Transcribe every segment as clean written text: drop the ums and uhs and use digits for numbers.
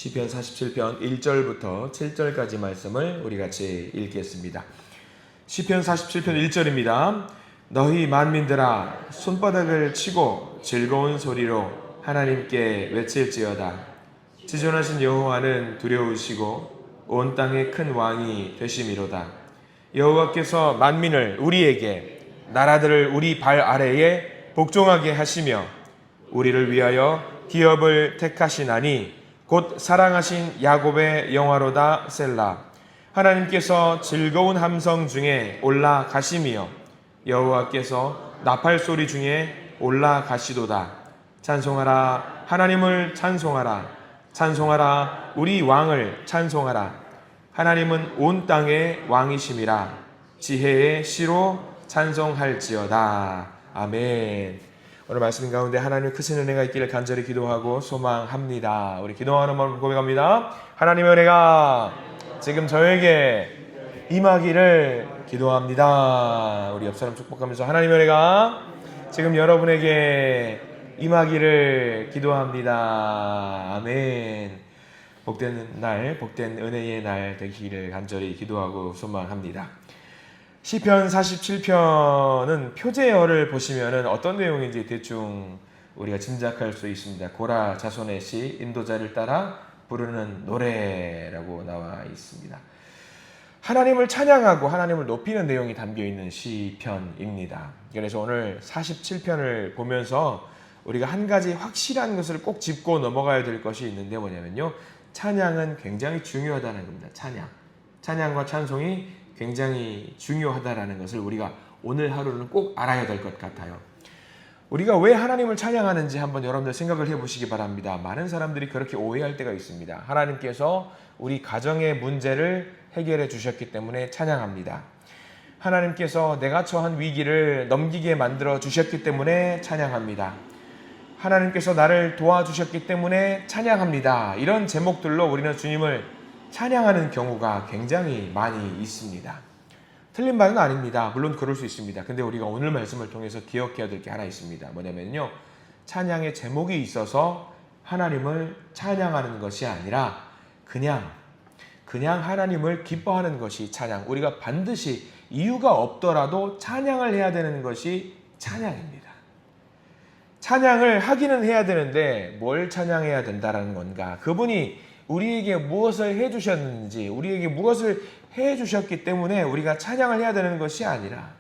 시편 47편 1절부터 7절까지 말씀을 우리 같이 읽겠습니다. 시편 47편 1절입니다. 너희 만민들아 손바닥을 치고 즐거운 소리로 하나님께 외칠지어다. 지존하신 여호와는 두려우시고 온 땅의 큰 왕이 되심이로다. 여호와께서 만민을 우리에게 나라들을 우리 발 아래에 복종하게 하시며 우리를 위하여 기업을 택하시나니 곧 사랑하신 야곱의 영화로다 셀라. 하나님께서 즐거운 함성 중에 올라가시며 여호와께서 나팔 소리 중에 올라가시도다. 찬송하라 하나님을 찬송하라. 찬송하라 우리 왕을 찬송하라. 하나님은 온 땅의 왕이심이라. 지혜의 시로 찬송할지어다. 아멘. 오늘 말씀 가운데 하나님의 크신 은혜가 있기를 간절히 기도하고 소망합니다. 우리 기도하는 마음 고백합니다. 하나님의 은혜가 지금 저에게 임하기를 기도합니다. 우리 옆 사람 축복하면서 하나님의 은혜가 지금 여러분에게 임하기를 기도합니다. 아멘. 복된 날, 복된 은혜의 날 되기를 간절히 기도하고 소망합니다. 시편 47편은 표제어를 보시면은 어떤 내용인지 대충 우리가 짐작할 수 있습니다. 고라 자손의 시, 인도자를 따라 부르는 노래라고 나와 있습니다. 하나님을 찬양하고 하나님을 높이는 내용이 담겨 있는 시편입니다. 그래서 오늘 47편을 보면서 우리가 한 가지 확실한 것을 꼭 짚고 넘어가야 될 것이 있는데 뭐냐면요. 찬양은 굉장히 중요하다는 겁니다. 찬양과 찬송이 굉장히 중요하다라는 것을 우리가 오늘 하루는 꼭 알아야 될 것 같아요. 우리가 왜 하나님을 찬양하는지 한번 여러분들 생각을 해보시기 바랍니다. 많은 사람들이 그렇게 오해할 때가 있습니다. 하나님께서 우리 가정의 문제를 해결해 주셨기 때문에 찬양합니다. 하나님께서 내가 처한 위기를 넘기게 만들어 주셨기 때문에 찬양합니다. 하나님께서 나를 도와주셨기 때문에 찬양합니다. 이런 제목들로 우리는 주님을 찬양하는 경우가 굉장히 많이 있습니다. 틀린 말은 아닙니다. 물론 그럴 수 있습니다. 근데 우리가 오늘 말씀을 통해서 기억해야 될 게 하나 있습니다. 뭐냐면요. 찬양의 제목이 있어서 하나님을 찬양하는 것이 아니라 그냥 하나님을 기뻐하는 것이 찬양. 우리가 반드시 이유가 없더라도 찬양을 해야 되는 것이 찬양입니다. 찬양을 하기는 해야 되는데 뭘 찬양해야 된다는 건가? 그분이 우리에게 무엇을 해주셨는지, 우리에게 무엇을 해주셨기 때문에 우리가 찬양을 해야 되는 것이 아니라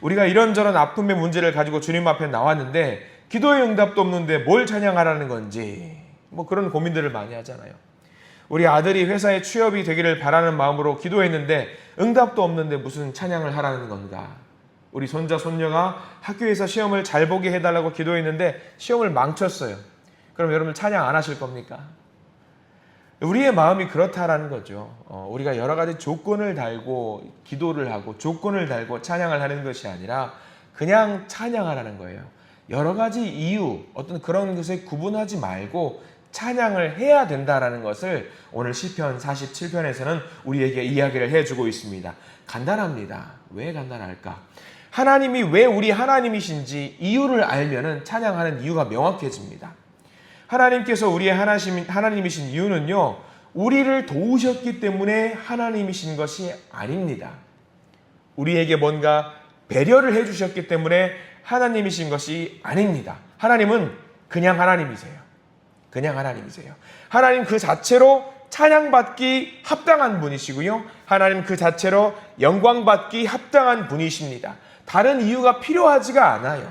우리가 이런저런 아픔의 문제를 가지고 주님 앞에 나왔는데 기도의 응답도 없는데 뭘 찬양하라는 건지 뭐 그런 고민들을 많이 하잖아요. 우리 아들이 회사에 취업이 되기를 바라는 마음으로 기도했는데 응답도 없는데 무슨 찬양을 하라는 건가? 우리 손자, 손녀가 학교에서 시험을 잘 보게 해달라고 기도했는데 시험을 망쳤어요. 그럼 여러분 찬양 안 하실 겁니까? 우리의 마음이 그렇다라는 거죠. 우리가 여러 가지 조건을 달고 기도를 하고 조건을 달고 찬양을 하는 것이 아니라 그냥 찬양하라는 거예요. 여러 가지 이유, 어떤 그런 것에 구분하지 말고 찬양을 해야 된다라는 것을 오늘 시편 47편에서는 우리에게 이야기를 해주고 있습니다. 간단합니다. 왜 간단할까? 하나님이 왜 우리 하나님이신지 이유를 알면은 찬양하는 이유가 명확해집니다. 하나님께서 우리의 하나님이신 이유는요, 우리를 도우셨기 때문에 하나님이신 것이 아닙니다. 우리에게 뭔가 배려를 해주셨기 때문에 하나님이신 것이 아닙니다. 하나님은 그냥 하나님이세요. 그냥 하나님이세요. 하나님 그 자체로 찬양받기 합당한 분이시고요. 하나님 그 자체로 영광받기 합당한 분이십니다. 다른 이유가 필요하지가 않아요.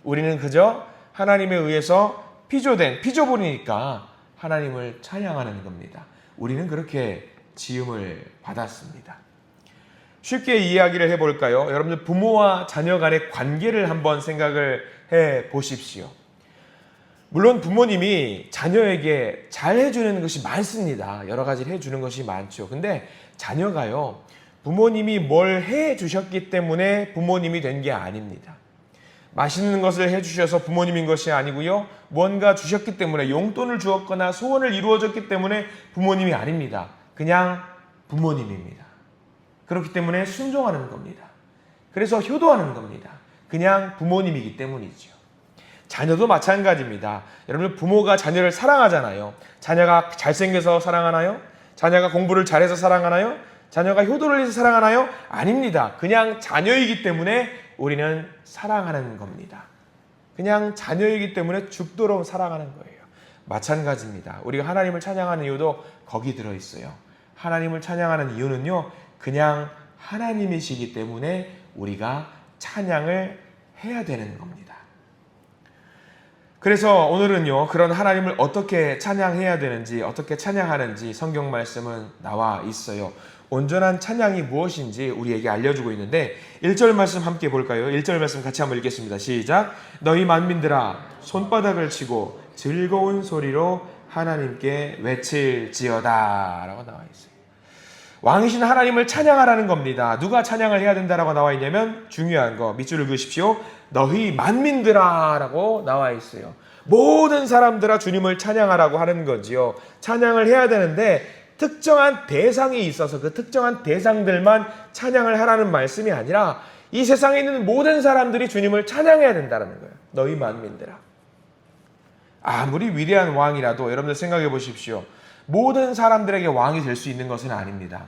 우리는 그저 하나님에 의해서 피조물이니까 하나님을 찬양하는 겁니다. 우리는 그렇게 지음을 받았습니다. 쉽게 이야기를 해볼까요? 여러분들 부모와 자녀 간의 관계를 한번 생각을 해보십시오. 물론 부모님이 자녀에게 잘 해주는 것이 많습니다. 여러 가지를 해주는 것이 많죠. 근데 자녀가요, 부모님이 뭘 해주셨기 때문에 부모님이 된 게 아닙니다. 맛있는 것을 해주셔서 부모님인 것이 아니고요. 뭔가 주셨기 때문에 용돈을 주었거나 소원을 이루어졌기 때문에 부모님이 아닙니다. 그냥 부모님입니다. 그렇기 때문에 순종하는 겁니다. 그래서 효도하는 겁니다. 그냥 부모님이기 때문이죠. 자녀도 마찬가지입니다. 여러분 부모가 자녀를 사랑하잖아요. 자녀가 잘생겨서 사랑하나요? 자녀가 공부를 잘해서 사랑하나요? 자녀가 효도를 해서 사랑하나요? 아닙니다. 그냥 자녀이기 때문에 우리는 사랑하는 겁니다. 그냥 자녀이기 때문에 죽도록 사랑하는 거예요. 마찬가지입니다. 우리가 하나님을 찬양하는 이유도 거기 들어있어요. 하나님을 찬양하는 이유는요, 그냥 하나님이시기 때문에 우리가 찬양을 해야 되는 겁니다. 그래서 오늘은요, 그런 하나님을 어떻게 찬양해야 되는지, 어떻게 찬양하는지 성경 말씀은 나와 있어요. 온전한 찬양이 무엇인지 우리에게 알려주고 있는데 1절 말씀 함께 볼까요? 1절 말씀 같이 한번 읽겠습니다. 시작. 너희 만민들아 손바닥을 치고 즐거운 소리로 하나님께 외칠지어다 라고 나와 있어요. 왕이신 하나님을 찬양하라는 겁니다. 누가 찬양을 해야 된다라고 나와 있냐면 중요한 거 밑줄을 그으십시오. 너희 만민들아 라고 나와 있어요. 모든 사람들아 주님을 찬양하라고 하는 거지요. 찬양을 해야 되는데 특정한 대상이 있어서 그 특정한 대상들만 찬양을 하라는 말씀이 아니라 이 세상에 있는 모든 사람들이 주님을 찬양해야 된다는 거예요. 너희 만민들아. 아무리 위대한 왕이라도 여러분들 생각해 보십시오. 모든 사람들에게 왕이 될 수 있는 것은 아닙니다.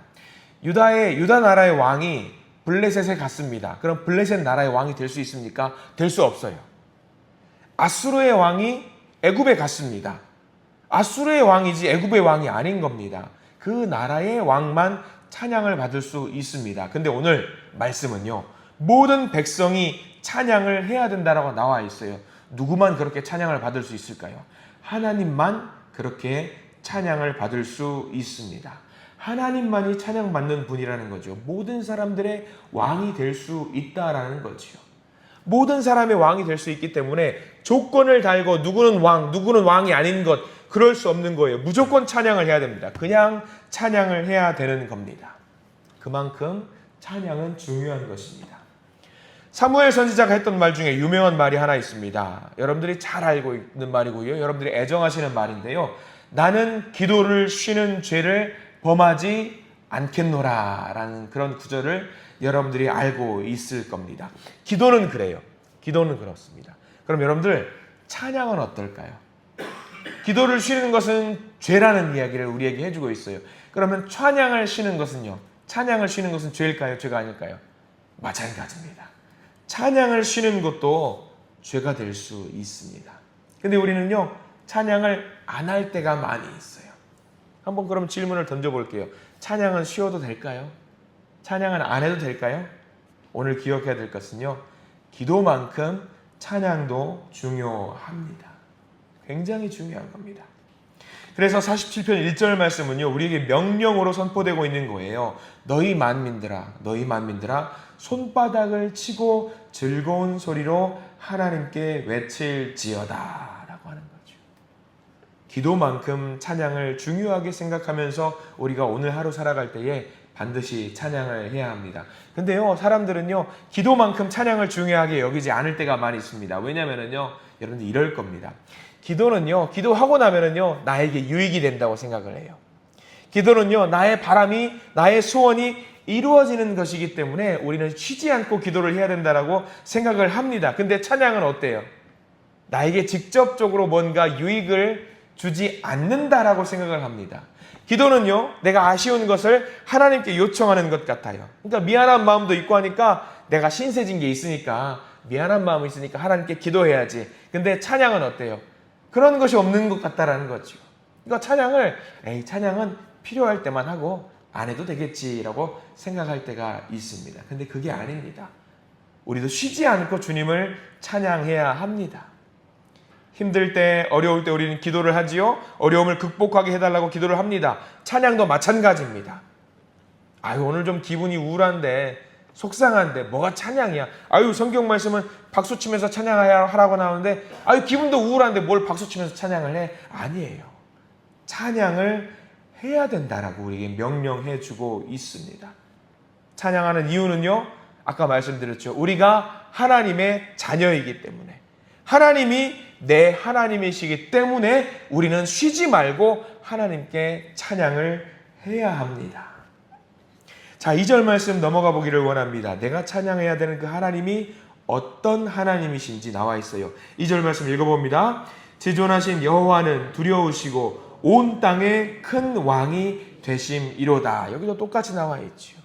유다 나라의 왕이 블레셋에 갔습니다. 그럼 블레셋 나라의 왕이 될 수 있습니까? 될 수 없어요. 아수르의 왕이 애굽에 갔습니다. 아수르의 왕이지 애굽의 왕이 아닌 겁니다. 그 나라의 왕만 찬양을 받을 수 있습니다. 근데 오늘 말씀은요, 모든 백성이 찬양을 해야 된다라고 나와 있어요. 누구만 그렇게 찬양을 받을 수 있을까요? 하나님만 그렇게 찬양을 받을 수 있습니다. 하나님만이 찬양받는 분이라는 거죠. 모든 사람들의 왕이 될 수 있다라는 거지요. 모든 사람의 왕이 될 수 있기 때문에 조건을 달고 누구는 왕, 누구는 왕이 아닌 것, 그럴 수 없는 거예요. 무조건 찬양을 해야 됩니다. 그냥 찬양을 해야 되는 겁니다. 그만큼 찬양은 중요한 것입니다. 사무엘 선지자가 했던 말 중에 유명한 말이 하나 있습니다. 여러분들이 잘 알고 있는 말이고요. 여러분들이 애정하시는 말인데요. 나는 기도를 쉬는 죄를 범하지 않겠노라 라는 그런 구절을 여러분들이 알고 있을 겁니다. 기도는 그래요. 기도는 그렇습니다. 그럼 여러분들 찬양은 어떨까요? 기도를 쉬는 것은 죄라는 이야기를 우리에게 해주고 있어요. 그러면 찬양을 쉬는 것은요? 찬양을 쉬는 것은 죄일까요? 죄가 아닐까요? 마찬가지입니다. 찬양을 쉬는 것도 죄가 될 수 있습니다. 근데 우리는요, 찬양을 안 할 때가 많이 있어요. 한번 그럼 질문을 던져볼게요. 찬양은 쉬어도 될까요? 찬양은 안 해도 될까요? 오늘 기억해야 될 것은요, 기도만큼 찬양도 중요합니다. 굉장히 중요한 겁니다. 그래서 47편 1절 말씀은요, 우리에게 명령으로 선포되고 있는 거예요. 너희 만민들아, 너희 만민들아, 손바닥을 치고 즐거운 소리로 하나님께 외칠지어다 라고 하는 거죠. 기도만큼 찬양을 중요하게 생각하면서 우리가 오늘 하루 살아갈 때에 반드시 찬양을 해야 합니다. 근데요, 사람들은요, 기도만큼 찬양을 중요하게 여기지 않을 때가 많이 있습니다. 왜냐면은요, 여러분들 이럴 겁니다. 기도는요, 기도하고 나면은요, 나에게 유익이 된다고 생각을 해요. 기도는요, 나의 바람이, 나의 소원이 이루어지는 것이기 때문에 우리는 쉬지 않고 기도를 해야 된다라고 생각을 합니다. 근데 찬양은 어때요? 나에게 직접적으로 뭔가 유익을 주지 않는다라고 생각을 합니다. 기도는요, 내가 아쉬운 것을 하나님께 요청하는 것 같아요. 그러니까 미안한 마음도 있고 하니까 내가 신세진 게 있으니까, 미안한 마음이 있으니까 하나님께 기도해야지. 근데 찬양은 어때요? 그런 것이 없는 것 같다라는 거죠. 그러니까 찬양은 필요할 때만 하고 안 해도 되겠지라고 생각할 때가 있습니다. 근데 그게 아닙니다. 우리도 쉬지 않고 주님을 찬양해야 합니다. 힘들 때, 어려울 때 우리는 기도를 하지요. 어려움을 극복하게 해달라고 기도를 합니다. 찬양도 마찬가지입니다. 오늘 좀 기분이 우울한데, 속상한데 뭐가 찬양이야? 성경 말씀은 박수치면서 찬양하라고 나오는데 기분도 우울한데 뭘 박수치면서 찬양을 해? 아니에요. 찬양을 해야 된다라고 우리에게 명령해 주고 있습니다. 찬양하는 이유는요, 아까 말씀드렸죠. 우리가 하나님의 자녀이기 때문에, 하나님이 내 하나님이시기 때문에 우리는 쉬지 말고 하나님께 찬양을 해야 합니다. 자, 2절 말씀 넘어가 보기를 원합니다. 내가 찬양해야 되는 그 하나님이 어떤 하나님이신지 나와 있어요. 2절 말씀 읽어봅니다. 지존하신 여호와는 두려우시고 온 땅에 큰 왕이 되심이로다. 여기도 똑같이 나와 있죠.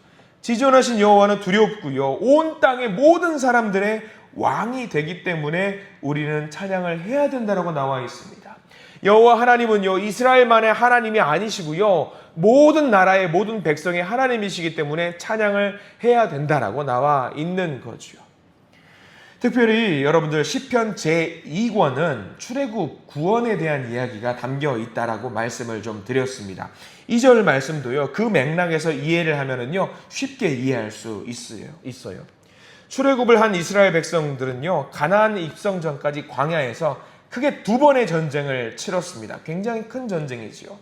지존하신 여호와는 두렵고요, 온 땅의 모든 사람들의 왕이 되기 때문에 우리는 찬양을 해야 된다고 나와 있습니다. 여호와 하나님은요, 이스라엘만의 하나님이 아니시고요, 모든 나라의 모든 백성의 하나님이시기 때문에 찬양을 해야 된다라고 나와 있는 거죠. 특별히 여러분들 시편 제2권은 출애굽 구원에 대한 이야기가 담겨 있다라고 말씀을 좀 드렸습니다. 2절 말씀도요, 그 맥락에서 이해를 하면은요 쉽게 이해할 수 있어요. 출애굽을 한 이스라엘 백성들은요, 가나안 입성 전까지 광야에서 크게 2번의 전쟁을 치렀습니다. 굉장히 큰 전쟁이지요.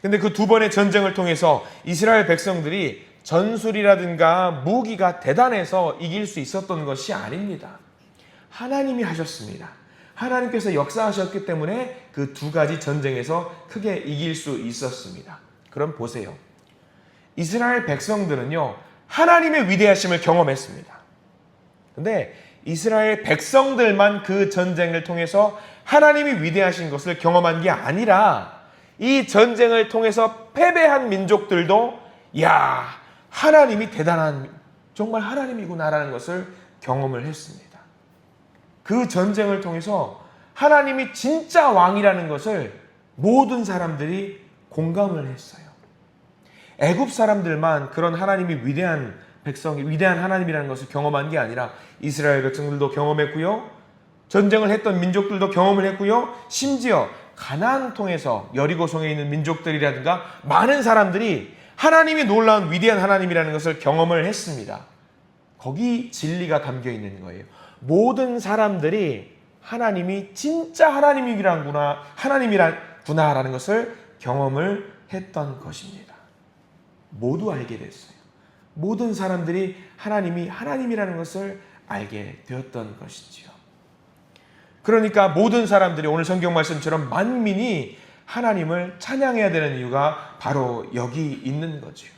근데 그 2번의 전쟁을 통해서 이스라엘 백성들이 전술이라든가 무기가 대단해서 이길 수 있었던 것이 아닙니다. 하나님이 하셨습니다. 하나님께서 역사하셨기 때문에 그 2가지 전쟁에서 크게 이길 수 있었습니다. 그럼 보세요. 이스라엘 백성들은요, 하나님의 위대하심을 경험했습니다. 근데 이스라엘 백성들만 그 전쟁을 통해서 하나님이 위대하신 것을 경험한 게 아니라 이 전쟁을 통해서 패배한 민족들도 야, 하나님이 대단한, 정말 하나님이구나라는 것을 경험을 했습니다. 그 전쟁을 통해서 하나님이 진짜 왕이라는 것을 모든 사람들이 공감을 했어요. 애굽 사람들만 그런 하나님이 위대한 백성이, 위대한 하나님이라는 것을 경험한 게 아니라 이스라엘 백성들도 경험했고요, 전쟁을 했던 민족들도 경험을 했고요, 심지어 가나안 통해서 여리고성에 있는 민족들이라든가 많은 사람들이 하나님이 놀라운 위대한 하나님이라는 것을 경험을 했습니다. 거기 진리가 담겨 있는 거예요. 모든 사람들이 하나님이 진짜 하나님이라는 것을 경험을 했던 것입니다. 모두 알게 됐어요. 모든 사람들이 하나님이 하나님이라는 것을 알게 되었던 것이지요. 그러니까 모든 사람들이 오늘 성경 말씀처럼 만민이 하나님을 찬양해야 되는 이유가 바로 여기 있는 거죠.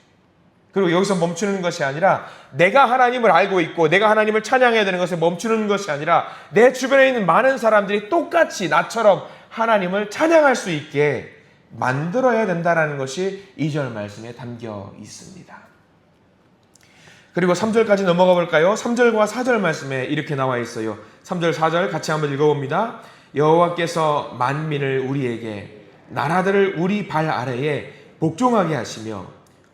그리고 여기서 멈추는 것이 아니라 내가 하나님을 알고 있고 내가 하나님을 찬양해야 되는 것에 멈추는 것이 아니라 내 주변에 있는 많은 사람들이 똑같이 나처럼 하나님을 찬양할 수 있게 만들어야 된다는 것이 2절 말씀에 담겨 있습니다. 그리고 3절까지 넘어가 볼까요? 3절과 4절 말씀에 이렇게 나와 있어요. 3절 4절 같이 한번 읽어봅니다. 여호와께서 만민을 우리에게, 나라들을 우리 발 아래에 복종하게 하시며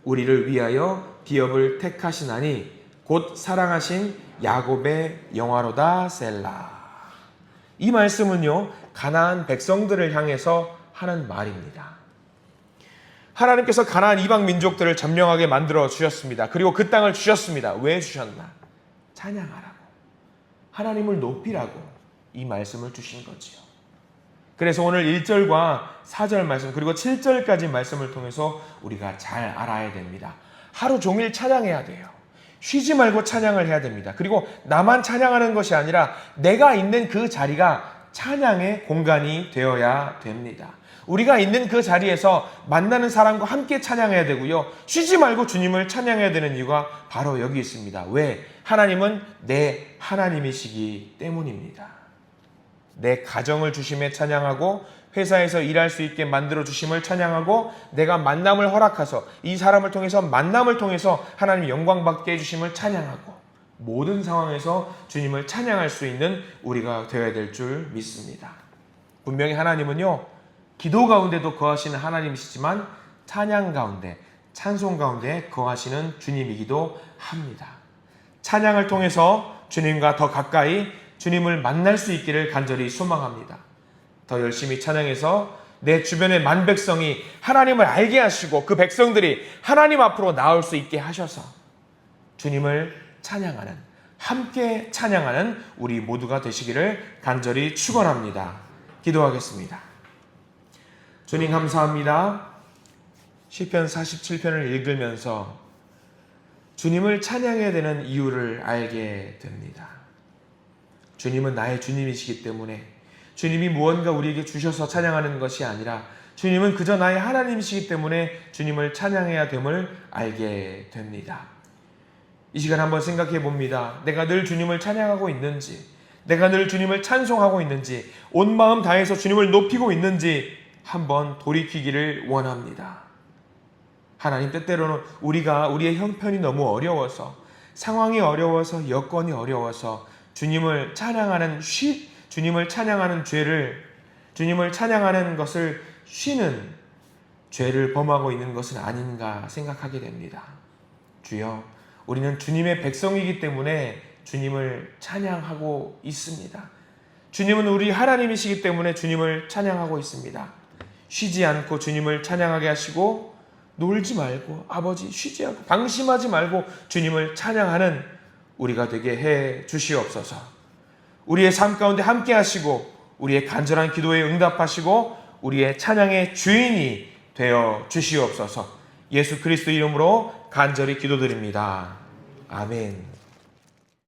우리를 위하여 기업을 택하시나니 곧 사랑하신 야곱의 영화로다 셀라. 이 말씀은요, 가나안 백성들을 향해서 하는 말입니다. 하나님께서 가나안 이방 민족들을 점령하게 만들어 주셨습니다. 그리고 그 땅을 주셨습니다. 왜 주셨나? 찬양하라고, 하나님을 높이라고 이 말씀을 주신 거지요. 그래서 오늘 1절과 4절 말씀 그리고 7절까지 말씀을 통해서 우리가 잘 알아야 됩니다. 하루 종일 찬양해야 돼요. 쉬지 말고 찬양을 해야 됩니다. 그리고 나만 찬양하는 것이 아니라 내가 있는 그 자리가 찬양의 공간이 되어야 됩니다. 우리가 있는 그 자리에서 만나는 사람과 함께 찬양해야 되고요, 쉬지 말고 주님을 찬양해야 되는 이유가 바로 여기 있습니다. 왜? 하나님은 내 하나님이시기 때문입니다. 내 가정을 주심에 찬양하고 회사에서 일할 수 있게 만들어 주심을 찬양하고 내가 만남을 허락하셔서 이 사람을 통해서 만남을 통해서 하나님 영광 받게 해주심을 찬양하고 모든 상황에서 주님을 찬양할 수 있는 우리가 되어야 될 줄 믿습니다. 분명히 하나님은요, 기도 가운데도 거하시는 하나님이시지만 찬양 가운데, 찬송 가운데 거하시는 주님이기도 합니다. 찬양을 통해서 주님과 더 가까이 주님을 만날 수 있기를 간절히 소망합니다. 더 열심히 찬양해서 내 주변의 만백성이 하나님을 알게 하시고 그 백성들이 하나님 앞으로 나올 수 있게 하셔서 주님을 찬양하는, 함께 찬양하는 우리 모두가 되시기를 간절히 축원합니다. 기도하겠습니다. 주님 감사합니다. 시편 47편을 읽으면서 주님을 찬양해야 되는 이유를 알게 됩니다. 주님은 나의 주님이시기 때문에 주님이 무언가 우리에게 주셔서 찬양하는 것이 아니라 주님은 그저 나의 하나님이시기 때문에 주님을 찬양해야 됨을 알게 됩니다. 이 시간 한번 생각해 봅니다. 내가 늘 주님을 찬양하고 있는지, 내가 늘 주님을 찬송하고 있는지, 온 마음 다해서 주님을 높이고 있는지 한번 돌이키기를 원합니다. 하나님, 때때로는 우리의 형편이 너무 어려워서, 상황이 어려워서, 여건이 어려워서 주님을 찬양하는 죄를, 주님을 찬양하는 것을 쉬는 죄를 범하고 있는 것은 아닌가 생각하게 됩니다. 주여, 우리는 주님의 백성이기 때문에 주님을 찬양하고 있습니다. 주님은 우리 하나님이시기 때문에 주님을 찬양하고 있습니다. 쉬지 않고 주님을 찬양하게 하시고, 놀지 말고, 아버지 쉬지 않고 방심하지 말고 주님을 찬양하는 우리가 되게 해 주시옵소서. 우리의 삶 가운데 함께 하시고, 우리의 간절한 기도에 응답하시고, 우리의 찬양의 주인이 되어 주시옵소서. 예수 그리스도 이름으로 간절히 기도드립니다. 아멘.